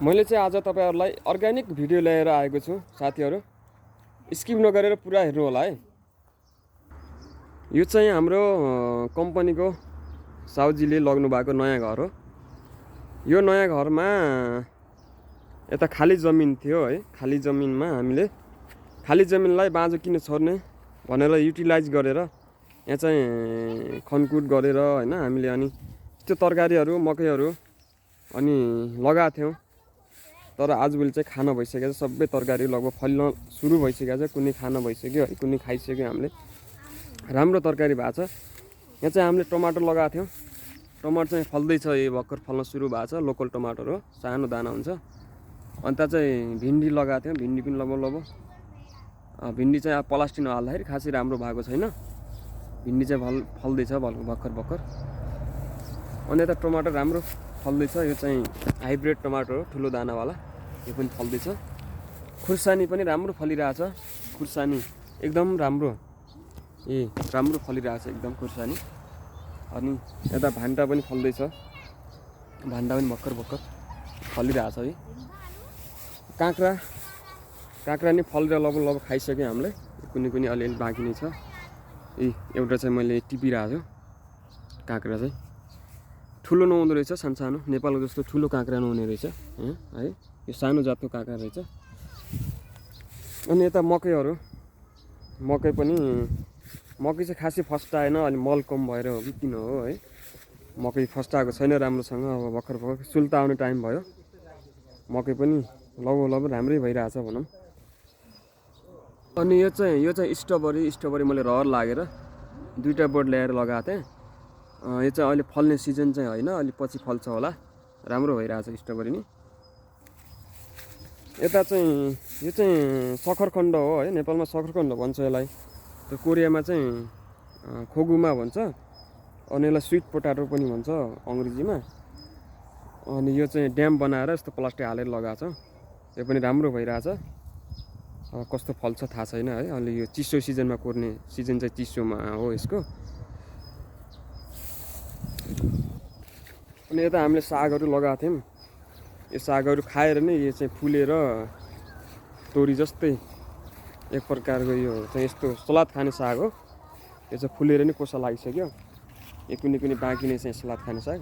मैले चाहिँ आज तपाईहरुलाई अर्ग्यानिक भिडियो ल्याएर आएको छु साथीहरु। स्किप नगरेर पुरा हेर्नु होला है। यो चाहिँ हाम्रो कम्पनीको साउजीले लग्नु भएको नयाँ घर हो। यो नयाँ घरमा यता खाली जमिन थियो है। खाली जमिनमा हामीले खाली जमिनलाई बाँझो किन छोड्ने भनेर युटिलाइज गरेर यहाँ चाहिँ खनकुट गरेर हैन हामीले अनि त्यो तरकारीहरु मकैहरु अनि लगाएको थियौं। तर आजभोलि चाहिँ खान भइसक्यो छ। सबै तरकारी लगभग फल्न सुरु भइसक्यो छ। कुनै खान भइसक्यो है, कुनै खाइसक्यो हामीले। राम्रो तरकारी भएको छ। यहाँ चाहिँ हामीले टमाटर लगाएको थियौं। टमाटर चाहिँ फल्दै छ। यो भर्खर फल्न सुरु भएको छ। लोकल टमाटर हो, सानो दाना हुन्छ। अन्त चाहिँ भिन्डी लगाएको थियौं। भिन्डी पनि लगभग भिन्डी चाहिँ अब प्लास्टिक नहाल्दाखेरि खासै राम्रो भएको छैन। भिन्डी चाहिँ फल्दै छ भर्खर। अनि यता टमाटर राम्रो फल्दै छ। यो चाहिँ हाइब्रिड टमाटर हो, ठुलो दानावाला। यो पनि फल्दै छ। खुर्सानी पनि राम्रो फलिरहेछ। खुर्सानी एकदम राम्रो राम्रो फलिरहेछ एकदम खुर्सानी। अनि यता भान्टा पनि फल्दै छ। भान्टा पनि भर्खर फलिरहेछ है। काँक्रा नि फलेर लगभग खाइसक्यो हामीले। कुनै अलिअलि बाँकी नै छ। एउटा चाहिँ मैले टिपिरहेको छु। काँक्रा चाहिँ ठुलो नहुँदो रहेछ, सानो नेपालको जस्तो ठुलो काँक्रा नहुने रहेछ है। यो सानो जातको काँक्रा रहेछ। अनि यता मकैहरु मकै चाहिँ खासै फस्टाएन। अलि मल कम भएर हो कि किन हो है। मकै फस्टाएको छैन राम्रोसँग। अब भर्खर सुल्ता आउने टाइम भयो। मकै पनि लगभग राम्रै भइरहेछ भनौं। अनि यो चाहिँ स्ट्रबेरी मैले रहर लागेर दुईटा बोट ल्याएर लगाएको थिएँ। यो चाहिँ अहिले फल्ने सिजन चाहिँ हैन, अलि पछि फल्छ होला। राम्रो भइरहेछ स्ट्रबेरी नि। यता चाहिँ यो चाहिँ सखरखण्ड हो है। नेपालमा सखरखण्ड भन्छ यसलाई। त्यो कोरियामा चाहिँ खोगुमा भन्छ। अनि यसलाई स्वीट पोटाटो पनि भन्छ अंग्रेजीमा। अनि यो चाहिँ ड्याम बनाएर यस्तो प्लास्टिक हालेर लगाएको छ। यो पनि राम्रो भइरहेछ। कस्तो फल्छ थाहा छैन है। अलि यो चिसो सिजनमा कोर्ने सिजन चाहिँ चिसोमा हो यसको। अनि यता हामीले सागहरु लगाएको थियौं। यो सागहरु खाएर नै यो चाहिँ फुलेर तोरी जस्तै एक प्रकारको यो चाहिँ यस्तो सलाद खाने साग हो। यो चाहिँ फुलेर नै कोसा लागिसक्यो। यो कुनै बाँकी नै चाहिँ सलाद खाने साग।